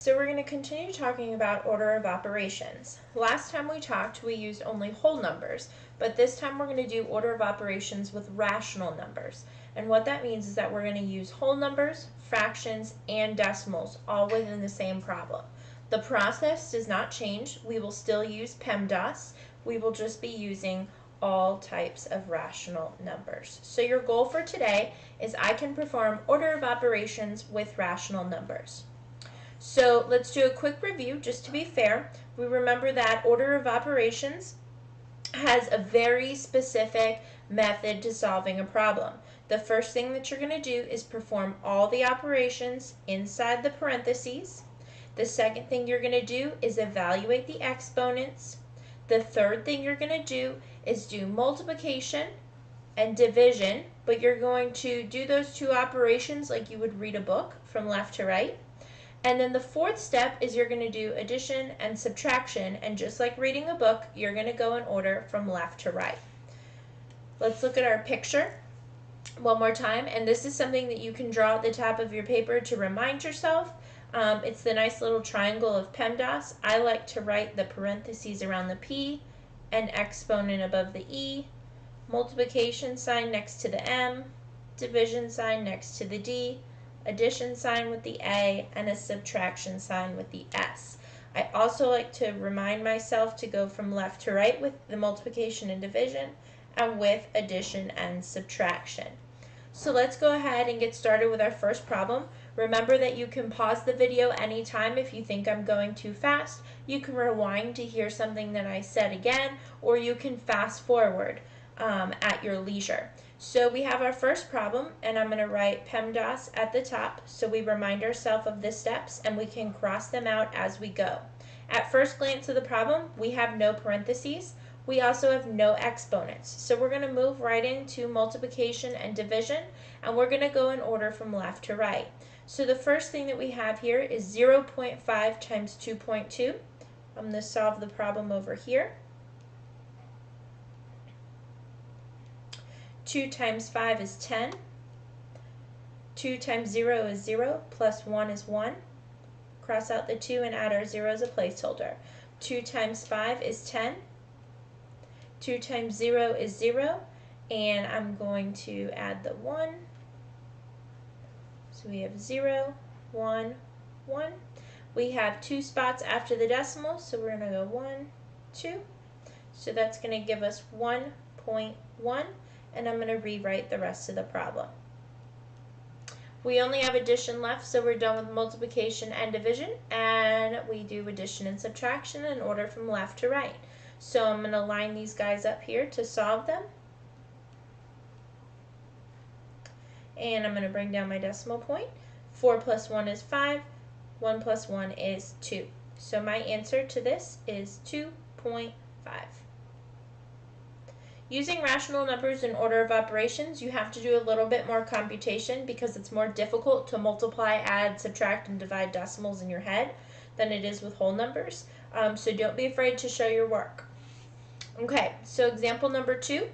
So we're going to continue talking about order of operations. Last time we talked, we used only whole numbers, but this time we're going to do order of operations with rational numbers. And what that means is that we're going to use whole numbers, fractions, and decimals all within the same problem. The process does not change. We will still use PEMDAS. We will just be using all types of rational numbers. So your goal for today is I can perform order of operations with rational numbers. So let's do a quick review just to be fair. We remember that order of operations has a very specific method to solving a problem. The first thing that you're going to do is perform all the operations inside the parentheses. The second thing you're going to do is evaluate the exponents. The third thing you're going to do is do multiplication and division, but you're going to do those two operations like you would read a book from left to right. And then the fourth step is you're going to do addition and subtraction, and just like reading a book, you're going to go in order from left to right. Let's look at our picture one more time, and this is something that you can draw at the top of your paper to remind yourself. It's the nice little triangle of PEMDAS. I like to write the parentheses around the P, an exponent above the E, multiplication sign next to the M, division sign next to the D, addition sign with the A, and a subtraction sign with the S. I also like to remind myself to go from left to right with the multiplication and division and with addition and subtraction. So let's go ahead and get started with our first problem. Remember that you can pause the video anytime if you think I'm going too fast. You can rewind to hear something that I said again, or you can fast forward at your leisure. So we have our first problem, and I'm going to write PEMDAS at the top so we remind ourselves of the steps and we can cross them out as we go. At first glance of the problem, we have no parentheses. We also have no exponents. So we're going to move right into multiplication and division, and we're going to go in order from left to right. So the first thing that we have here is 0.5 times 2.2. I'm going to solve the problem over here. 2 times 5 is 10. 2 times 0 is 0, plus 1 is 1. Cross out the 2 and add our 0 as a placeholder. 2 times 5 is 10. 2 times 0 is 0, and I'm going to add the 1. So we have 0, 1, 1. We have 2 spots after the decimal, so we're going to go 1, 2. So that's going to give us 1.1. and I'm going to rewrite the rest of the problem. We only have addition left, so we're done with multiplication and division, and we do addition and subtraction in order from left to right. So I'm going to line these guys up here to solve them. And I'm going to bring down my decimal point. 4 plus 1 is 5. 1 plus 1 is 2. So my answer to this is 2.5. Using rational numbers in order of operations, you have to do a little bit more computation because it's more difficult to multiply, add, subtract, and divide decimals in your head than it is with whole numbers. So don't be afraid to show your work. Okay, so example number 2.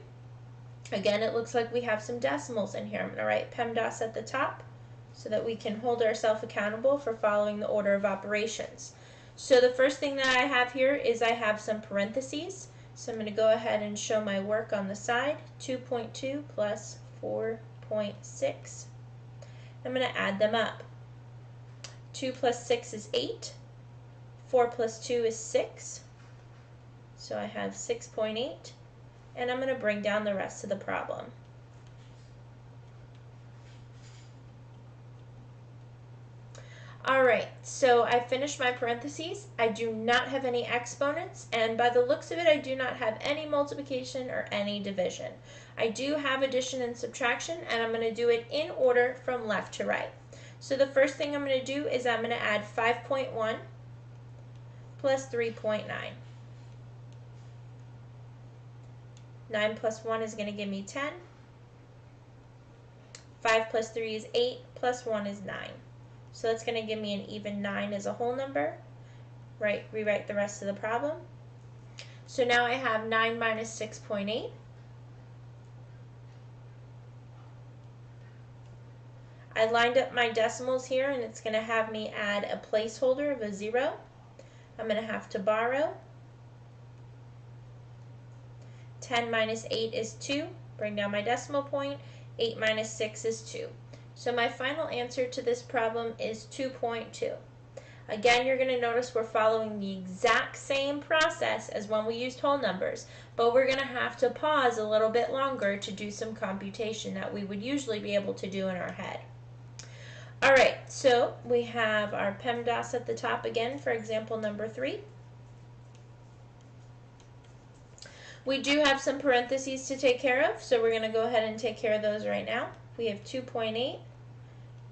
Again, it looks like we have some decimals in here. I'm going to write PEMDAS at the top so that we can hold ourselves accountable for following the order of operations. So the first thing that I have here is I have some parentheses. So I'm going to go ahead and show my work on the side. 2.2 plus 4.6. I'm going to add them up. 2 plus 6 is 8. 4 plus 2 is 6. So I have 6.8. And I'm going to bring down the rest of the problem. Alright, so I finished my parentheses. I do not have any exponents, and by the looks of it, I do not have any multiplication or any division. I do have addition and subtraction, and I'm going to do it in order from left to right. So the first thing I'm going to do is I'm going to add 5.1 plus 3.9. 9 plus 1 is going to give me 10. 5 plus 3 is 8, plus 1 is 9. So that's going to give me an even 9 as a whole number. Right, rewrite the rest of the problem. So now I have 9 minus 6.8. I I lined up my decimals here, and it's going to have me add a placeholder of a 0. I'm going to have to borrow. 10 minus 8 is 2. Bring down my decimal point. 8 minus 6 is 2. So my final answer to this problem is 2.2. Again, you're going to notice we're following the exact same process as when we used whole numbers, but we're going to have to pause a little bit longer to do some computation that we would usually be able to do in our head. Alright, so we have our PEMDAS at the top again for example number 3. We do have some parentheses to take care of, so we're going to go ahead and take care of those right now. We have 2.8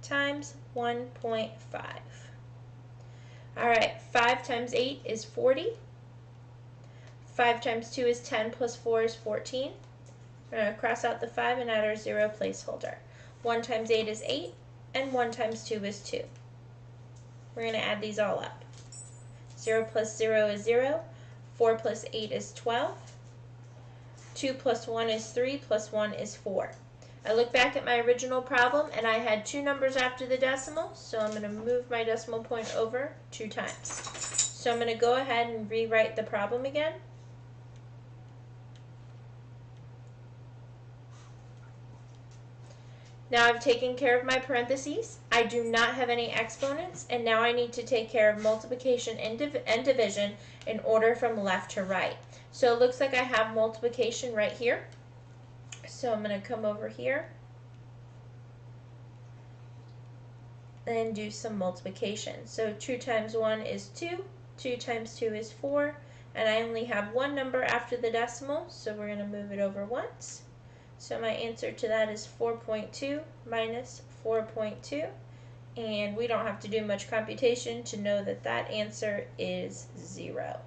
times 1.5. Alright, 5 times 8 is 40. 5 times 2 is 10 plus 4 is 14. We're going to cross out the 5 and add our 0 placeholder. 1 times 8 is 8, and 1 times 2 is 2. We're going to add these all up. 0 plus 0 is 0. 4 plus 8 is 12. 2 plus 1 is 3, plus 1 is 4. I look back at my original problem and I had 2 numbers after the decimal, so I'm going to move my decimal point over 2 times. So I'm going to go ahead and rewrite the problem again. Now I've taken care of my parentheses. I do not have any exponents, and now I need to take care of multiplication and division in order from left to right. So it looks like I have multiplication right here. So I'm going to come over here and do some multiplication. So 2 times 1 is 2, 2 times 2 is 4, and I only have one number after the decimal, so we're going to move it over once. So my answer to that is 4.2 minus 4.2, and we don't have to do much computation to know that that answer is 0.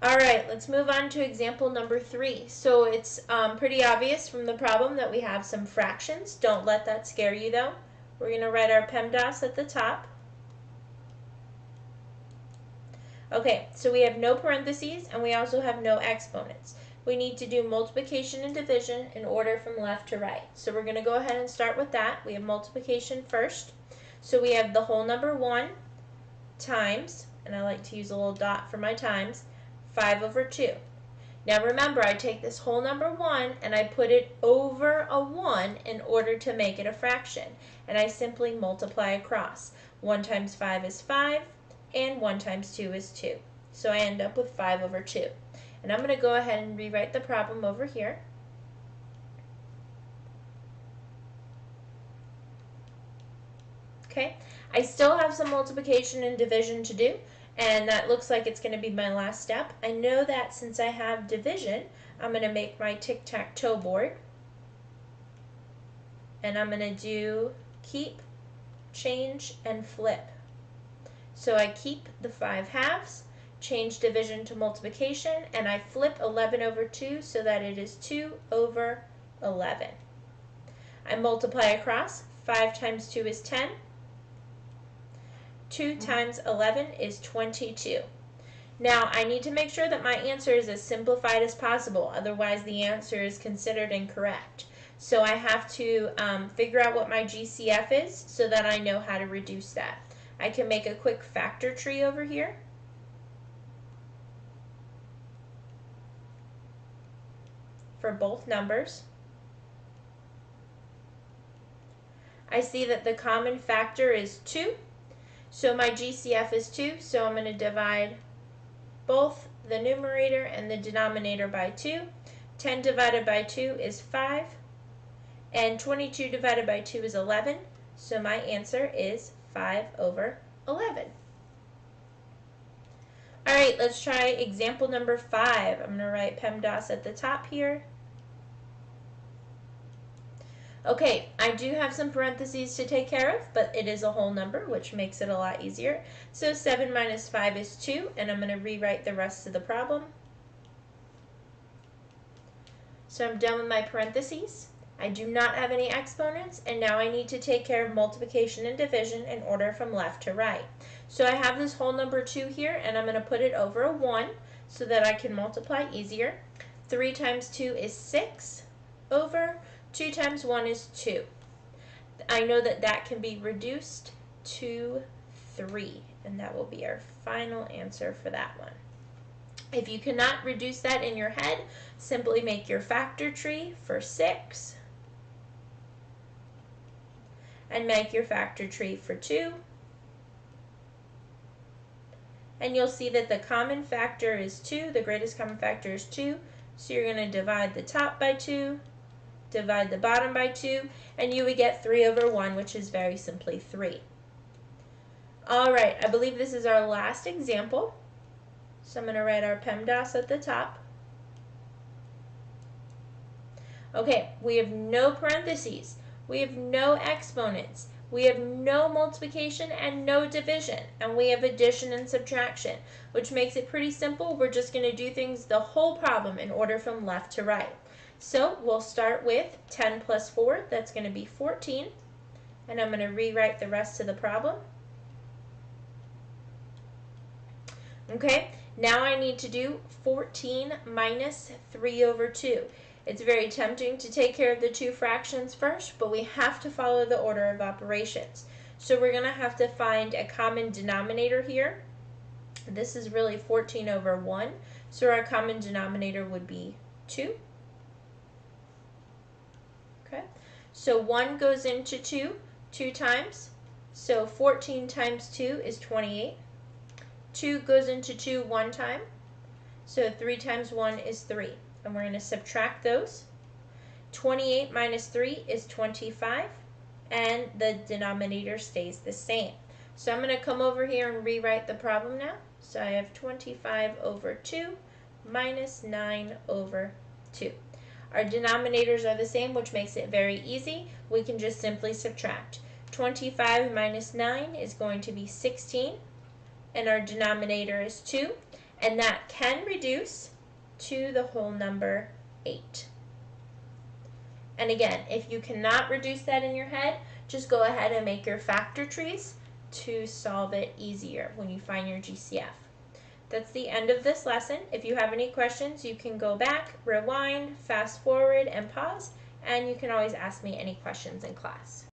Alright, let's move on to example number 3. So it's pretty obvious from the problem that we have some fractions. Don't let that scare you though. We're going to write our PEMDAS at the top. Okay, so we have no parentheses and we also have no exponents. We need to do multiplication and division in order from left to right. So we're going to go ahead and start with that. We have multiplication first. So we have the whole number 1 times, and I like to use a little dot for my times, 5 over 2. Now remember, I take this whole number 1 and I put it over a 1 in order to make it a fraction. And I simply multiply across. 1 times 5 is 5, and 1 times 2 is 2. So I end up with 5 over 2. And I'm going to go ahead and rewrite the problem over here. Okay, I still have some multiplication and division to do, and that looks like it's going to be my last step. I know that since I have division, I'm going to make my tic-tac-toe board. And I'm going to do keep, change, and flip. So I keep the 5 halves, change division to multiplication, and I flip 11 over 2 so that it is 2 over 11. I multiply across. 5 times 2 is 10. 2 times 11 is 22. Now I need to make sure that my answer is as simplified as possible, otherwise the answer is considered incorrect. So I have to figure out what my GCF is so that I know how to reduce that. I can make a quick factor tree over here. For both numbers. I see that the common factor is 2. So my GCF is 2, so I'm going to divide both the numerator and the denominator by 2. 10 divided by 2 is 5, and 22 divided by 2 is 11, so my answer is 5 over 11. Alright, let's try example number 5. I'm going to write PEMDAS at the top here. Okay, I do have some parentheses to take care of, but it is a whole number, which makes it a lot easier. So 7 minus 5 is 2, and I'm going to rewrite the rest of the problem. So I'm done with my parentheses. I do not have any exponents, and now I need to take care of multiplication and division in order from left to right. So I have this whole number 2 here, and I'm going to put it over a 1 so that I can multiply easier. 3 times 2 is 6 over 2 times 1 is 2. I know that that can be reduced to 3, and that will be our final answer for that one. If you cannot reduce that in your head, simply make your factor tree for 6, and make your factor tree for 2, and you'll see that the common factor is 2, the greatest common factor is 2, so you're going to divide the top by 2, divide the bottom by 2, and you would get 3 over 1, which is very simply 3. Alright, I believe this is our last example, so I'm going to write our PEMDAS at the top. Okay, we have no parentheses, we have no exponents, we have no multiplication and no division, and we have addition and subtraction, which makes it pretty simple. We're just going to do things the whole problem in order from left to right. So we'll start with 10 plus 4, that's going to be 14, and I'm going to rewrite the rest of the problem. Okay, now I need to do 14 minus 3 over 2. It's very tempting to take care of the two fractions first, but we have to follow the order of operations. So we're going to have to find a common denominator here. This is really 14 over 1, so our common denominator would be 2. Okay, so 1 goes into 2 times, so 14 times 2 is 28. 2 goes into 2 one time, so 3 times 1 is 3. And we're going to subtract those. 28 minus 3 is 25, and the denominator stays the same. So I'm going to come over here and rewrite the problem now. So I have 25 over 2 minus 9 over 2. Our denominators are the same, which makes it very easy. We can just simply subtract. 25 minus 9 is going to be 16, and our denominator is 2, and that can reduce to the whole number 8. And again, if you cannot reduce that in your head, just go ahead and make your factor trees to solve it easier when you find your GCF. That's the end of this lesson. If you have any questions, you can go back, rewind, fast forward, and pause, and you can always ask me any questions in class.